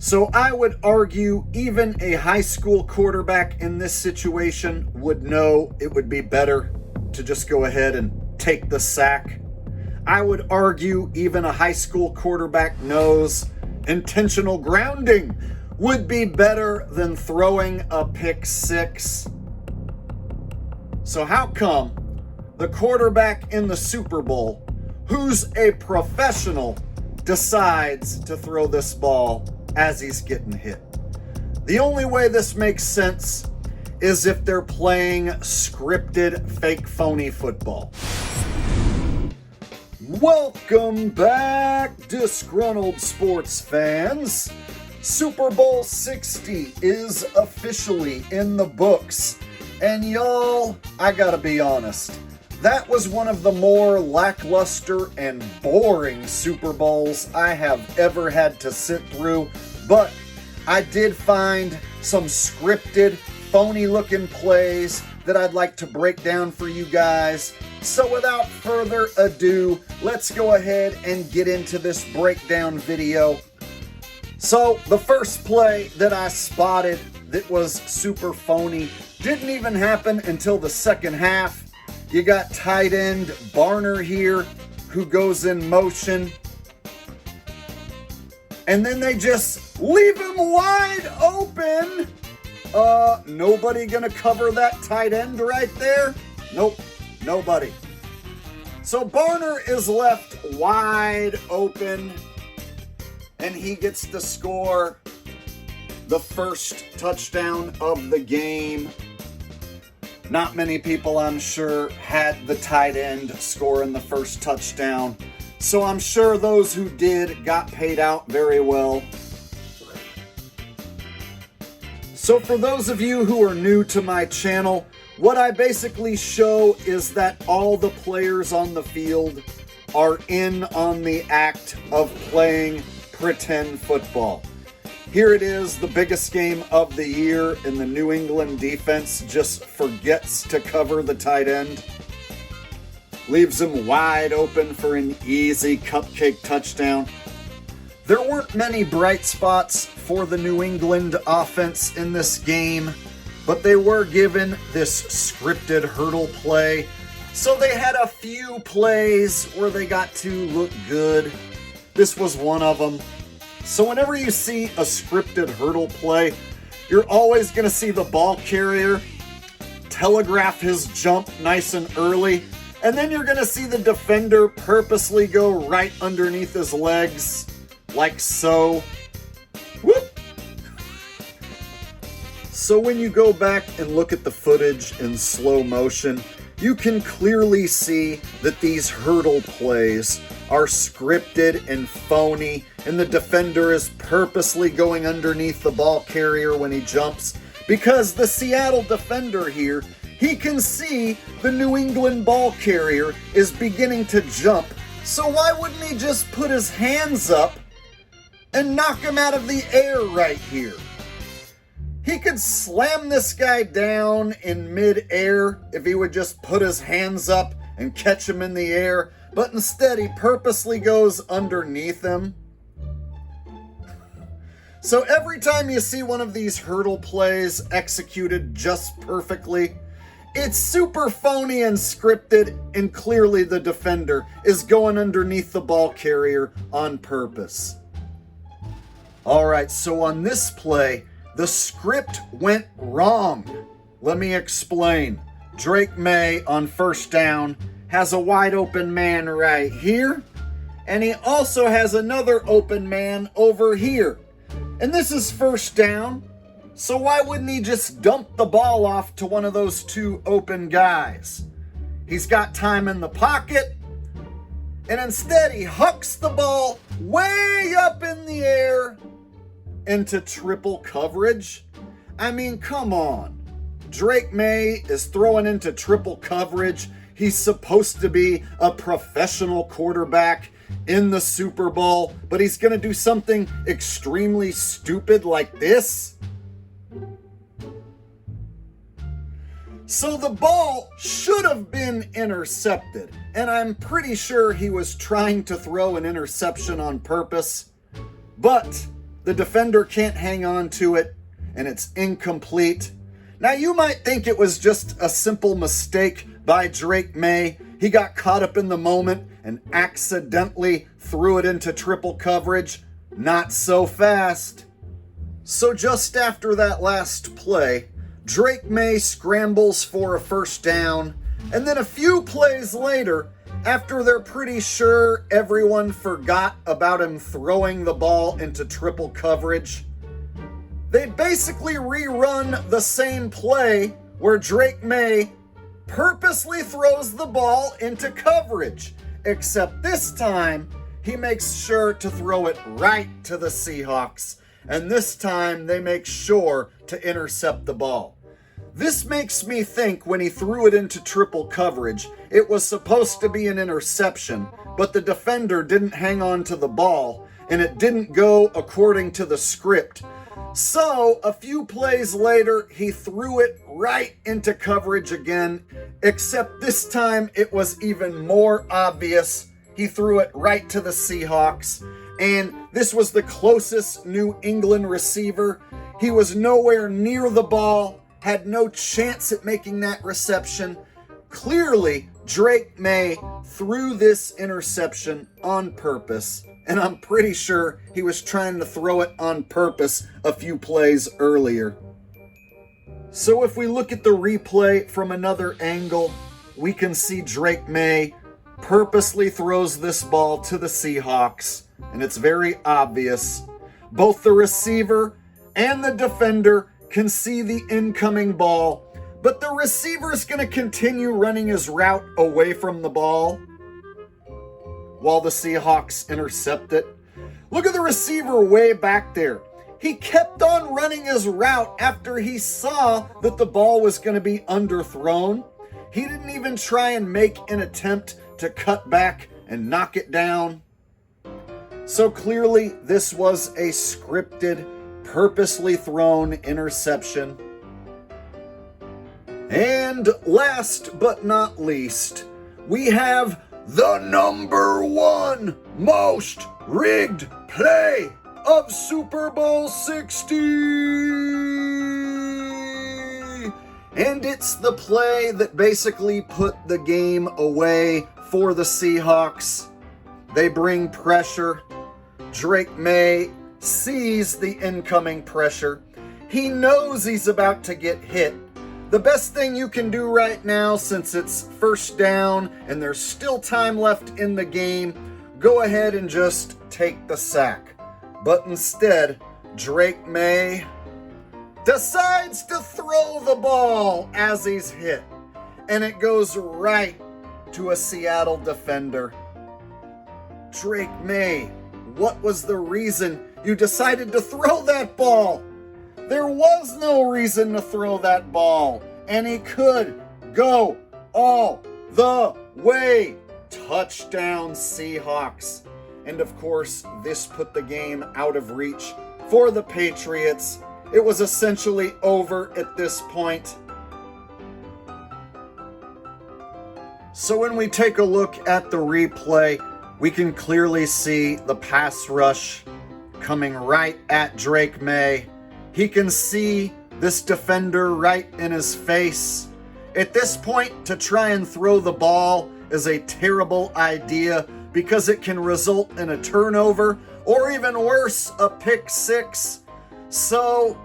So I would argue even a high school quarterback in this situation would know it would be better to just go ahead and take the sack. I would argue even a high school quarterback knows intentional grounding would be better than throwing a pick six. So how come the quarterback in the Super Bowl, who's a professional, decides to throw this ball as he's getting hit? The only way this makes sense is if they're playing scripted, fake, phony football. Welcome back, disgruntled sports fans. Super Bowl 60 is officially in the books. And y'all, I gotta be honest, that was one of the more lackluster and boring Super Bowls I have ever had to sit through. But I did find some scripted, phony-looking plays that I'd like to break down for you guys. So without further ado, let's go ahead and get into this breakdown video. So the first play that I spotted that was super phony didn't even happen until the second half. You got tight end Barner here who goes in motion. And then they just leave him wide open. Nobody gonna cover that tight end right there? Nope, nobody. So Barner is left wide open, and he gets to score the first touchdown of the game. Not many people, I'm sure, had the tight end scoring the first touchdown. So I'm sure those who did got paid out very well. So for those of you who are new to my channel, what I basically show is that all the players on the field are in on the act of playing pretend football. Here it is, the biggest game of the year, and the New England defense just forgets to cover the tight end. Leaves him wide open for an easy cupcake touchdown. There weren't many bright spots for the New England offense in this game, but they were given this scripted hurdle play. So they had a few plays where they got to look good. This was one of them. So whenever you see a scripted hurdle play, you're always going to see the ball carrier telegraph his jump nice and early, and then you're going to see the defender purposely go right underneath his legs, like so. Whoop! So when you go back and look at the footage in slow motion, you can clearly see that these hurdle plays are scripted and phony, and the defender is purposely going underneath the ball carrier when he jumps, because the Seattle defender here, he can see the New England ball carrier is beginning to jump, so why wouldn't he just put his hands up and knock him out of the air right here? He could slam this guy down in mid-air if he would just put his hands up and catch him in the air, but instead he purposely goes underneath him. So every time you see one of these hurdle plays executed just perfectly, it's super phony and scripted, and clearly the defender is going underneath the ball carrier on purpose. Alright, so on this play, the script went wrong. Let me explain. Drake May on first down has a wide open man right here, and he also has another open man over here. And this is first down, so why wouldn't he just dump the ball off to one of those two open guys? He's got time in the pocket, and instead he hucks the ball way up in the air into triple coverage. I mean, come on. Drake May is throwing into triple coverage. He's supposed to be a professional quarterback in the Super Bowl, but he's going to do something extremely stupid like this? So the ball should have been intercepted, and I'm pretty sure he was trying to throw an interception on purpose, but The defender can't hang on to it, and it's incomplete. Now, you might think it was just a simple mistake by Drake May. He got caught up in the moment and accidentally threw it into triple coverage. Not so fast. So just after that last play, Drake May scrambles for a first down, and then a few plays later, after they're pretty sure everyone forgot about him throwing the ball into triple coverage, they basically rerun the same play where Drake May purposely throws the ball into coverage, except this time he makes sure to throw it right to the Seahawks, and this time they make sure to intercept the ball. This makes me think when he threw it into triple coverage, it was supposed to be an interception, but the defender didn't hang on to the ball, and it didn't go according to the script. So, a few plays later, he threw it right into coverage again, except this time it was even more obvious. He threw it right to the Seahawks, and this was the closest New England receiver. He was nowhere near the ball, had no chance at making that reception. Clearly, Drake May threw this interception on purpose, and I'm pretty sure he was trying to throw it on purpose a few plays earlier. So if we look at the replay from another angle, we can see Drake May purposely throws this ball to the Seahawks, and it's very obvious. Both the receiver and the defender can see the incoming ball, but the receiver's going to continue running his route away from the ball while the Seahawks intercept it. Look at the receiver way back there. He kept on running his route after he saw that the ball was going to be underthrown. He didn't even try and make an attempt to cut back and knock it down. So clearly this was a scripted, purposely thrown interception. And last but not least, we have the number one most rigged play of Super Bowl 60. And it's the play that basically put the game away for the Seahawks. They bring pressure. Drake May sees the incoming pressure. He knows he's about to get hit. The best thing you can do right now, since it's first down and there's still time left in the game, go ahead and just take the sack. But instead, Drake May decides to throw the ball as he's hit, and it goes right to a Seattle defender. Drake May, what was the reason you decided to throw that ball? There was no reason to throw that ball, and he could go all the way. Touchdown, Seahawks. And of course, this put the game out of reach for the Patriots. It was essentially over at this point. So when we take a look at the replay, we can clearly see the pass rush coming right at Drake May. He can see this defender right in his face. At this point, to try and throw the ball is a terrible idea because it can result in a turnover or even worse, a pick six. So,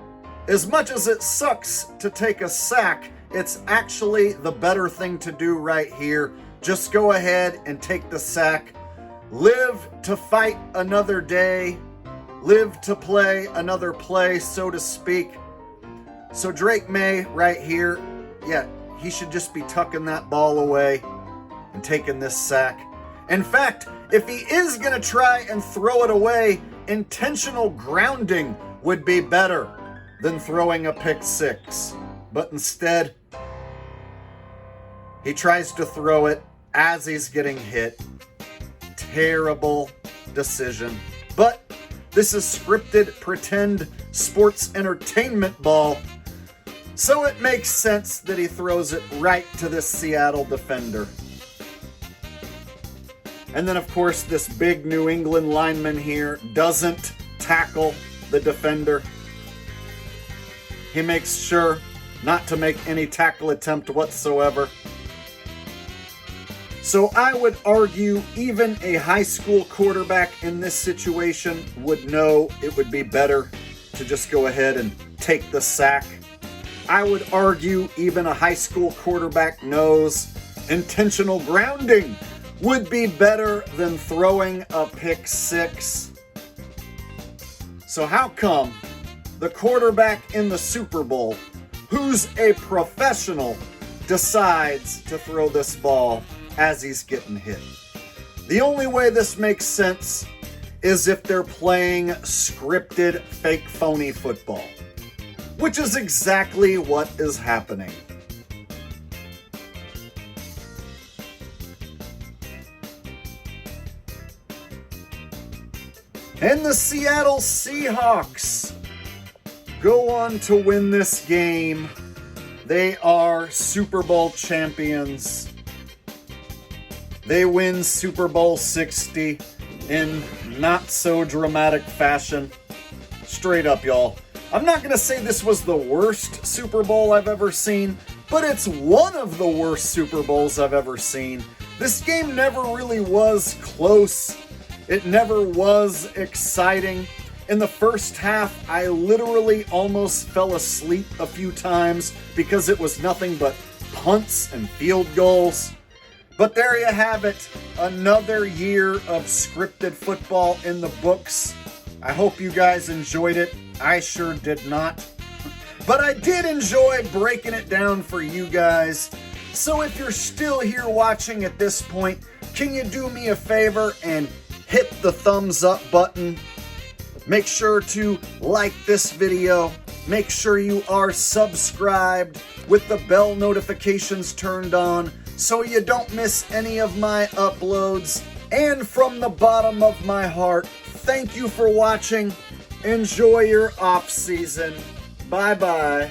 as much as it sucks to take a sack, it's actually the better thing to do right here. Just go ahead and take the sack. Live to fight another day. Live to play another play, so to speak. So Drake May right here, yeah, he should just be tucking that ball away and taking this sack. In fact, if he is going to try and throw it away, intentional grounding would be better than throwing a pick six. But instead, he tries to throw it as he's getting hit. Terrible decision. But this is scripted pretend sports entertainment ball, so it makes sense that he throws it right to this Seattle defender. And then, of course, this big New England lineman here doesn't tackle the defender. He makes sure not to make any tackle attempt whatsoever. So I would argue even a high school quarterback in this situation would know it would be better to just go ahead and take the sack. I would argue even a high school quarterback knows intentional grounding would be better than throwing a pick six. So how come the quarterback in the Super Bowl, who's a professional, decides to throw this ball as he's getting hit? The only way this makes sense is if they're playing scripted, fake, phony football, which is exactly what is happening. And the Seattle Seahawks go on to win this game. They are Super Bowl champions. They win Super Bowl 60 in not so dramatic fashion. Straight up, y'all. I'm not going to say this was the worst Super Bowl I've ever seen, but it's one of the worst Super Bowls I've ever seen. This game never really was close. It never was exciting. In the first half, I literally almost fell asleep a few times because it was nothing but punts and field goals. But there you have it. Another year of scripted football in the books. I hope you guys enjoyed it. I sure did not. But I did enjoy breaking it down for you guys. So if you're still here watching at this point, can you do me a favor and hit the thumbs up button? Make sure to like this video. Make sure you are subscribed with the bell notifications turned on so you don't miss any of my uploads. And from the bottom of my heart, thank you for watching. Enjoy your off season. Bye-bye.